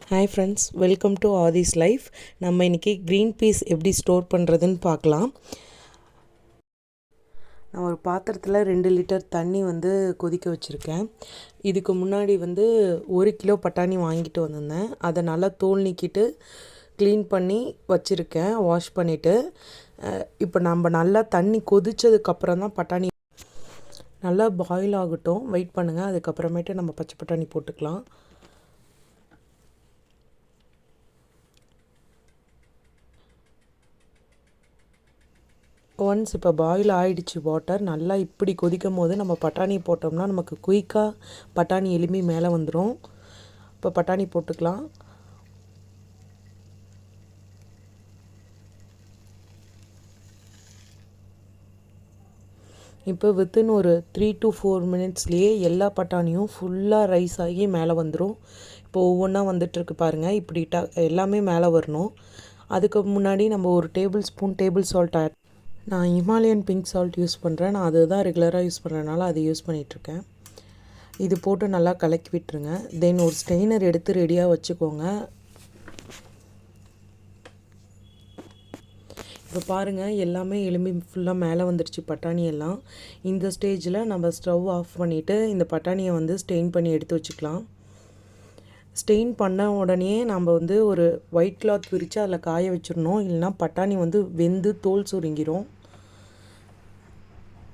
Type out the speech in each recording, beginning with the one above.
Hi friends, welcome to Aadhi's life. நம்ம இன்றைக்கி green peas எப்படி ஸ்டோர் பண்ணுறதுன்னு பார்க்கலாம். நான் ஒரு பாத்திரத்தில் 2 லிட்டர் தண்ணி கொதிக்க வச்சுருக்கேன். இதுக்கு முன்னாடி 1 கிலோ பட்டாணி வாங்கிட்டு வந்திருந்தேன். அதை நல்லா தோல் நீக்கிட்டு க்ளீன் பண்ணி வச்சுருக்கேன், வாஷ் பண்ணிவிட்டு. இப்போ நம்ம நல்லா தண்ணி கொதித்ததுக்கப்புறம் தான் பட்டாணி நல்லா பாயில் ஆகட்டும், வெயிட் பண்ணுங்கள். அதுக்கப்புறமேட்டு நம்ம பச்சை பட்டாணி போட்டுக்கலாம். ஒன்ஸ் இப்போ பாயில் ஆகிடுச்சு வாட்டர் நல்லா. இப்படி கொதிக்கும் போது நம்ம பட்டாணி போட்டோம்னா நமக்கு குயிக்காக பட்டாணி எலும்பி மேலே வந்துடும். இப்போ பட்டாணி போட்டுக்கலாம். இப்போ வித்தின் ஒரு 3 to 4 மினிட்ஸ்லேயே எல்லா பட்டாணியும் ஃபுல்லாக ரைஸ் ஆகி மேலே வந்துடும். இப்போ ஒவ்வொன்றா வந்துட்டுருக்கு பாருங்கள். இப்படி எல்லாமே மேலே வரணும். அதுக்கு முன்னாடி நம்ம ஒரு டேபிள் சால்ட் ஆட். நான் ஹிமாலயன் பிங்க் சால்ட் யூஸ் பண்ணுறேன். நான் அதுதான் ரெகுலராக யூஸ் பண்ணுறதுனால அதை யூஸ் பண்ணிகிட்ருக்கேன். இது போட்டு நல்லா கலக்கி விட்டுருங்க. தென் ஒரு ஸ்ட்ரெயினர் எடுத்து ரெடியாக வச்சுக்கோங்க. இப்போ பாருங்கள், எல்லாமே எலும்பி ஃபுல்லாக மேலே வந்துடுச்சு பட்டாணி எல்லாம். இந்த ஸ்டேஜில் நம்ம ஸ்டவ் ஆஃப் பண்ணிவிட்டு இந்த பட்டாணியை ஸ்டெயின் பண்ணி எடுத்து வச்சுக்கலாம். ஸ்டெயின் பண்ண உடனே நம்ம ஒரு ஒயிட் கிளாத் விரித்து அதில் காய வச்சிடணும். இல்லைனா பட்டாணி வெந்து தோல் சுருங்கிரும்.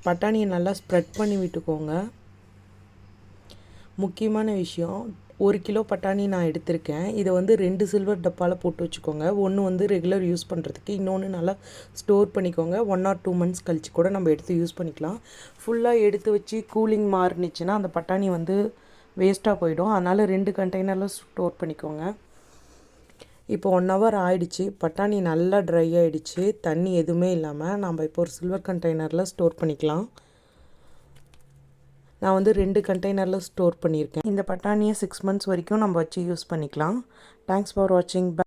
பட்டாணியை நல்லா ஸ்ப்ரெட் பண்ணி விட்டுக்கோங்க. முக்கியமான விஷயம், 1 கிலோ பட்டாணி நான் எடுத்திருக்கேன். இதை 2 சில்வர் டப்பாவில் போட்டு வச்சுக்கோங்க. ஒன்று ரெகுலர் யூஸ் பண்ணுறதுக்கு, இன்னொன்று நல்லா ஸ்டோர் பண்ணிக்கோங்க. 1 or 2 months கழித்து கூட நம்ம எடுத்து யூஸ் பண்ணிக்கலாம். ஃபுல்லாக எடுத்து வச்சு கூலிங் மாறுனுச்சுன்னா அந்த பட்டாணி வேஸ்ட்டாக போயிடும். அதனால் 2 கண்டெய்னரில் ஸ்டோர் பண்ணிக்கோங்க. இப்போ 1 hour ஆகிடுச்சு. பட்டாணி நல்லா ட்ரை ஆகிடுச்சு, தண்ணி எதுவுமே இல்லாமல். நம்ம இப்போ ஒரு சில்வர் கண்டெய்னரில் ஸ்டோர் பண்ணிக்கலாம். நான் 2 கண்டெய்னரில் ஸ்டோர் பண்ணியிருக்கேன். இந்த பட்டாணியை 6 months வரைக்கும் நம்ம வச்சு யூஸ் பண்ணிக்கலாம். தேங்க்ஸ் ஃபார் வாட்சிங்.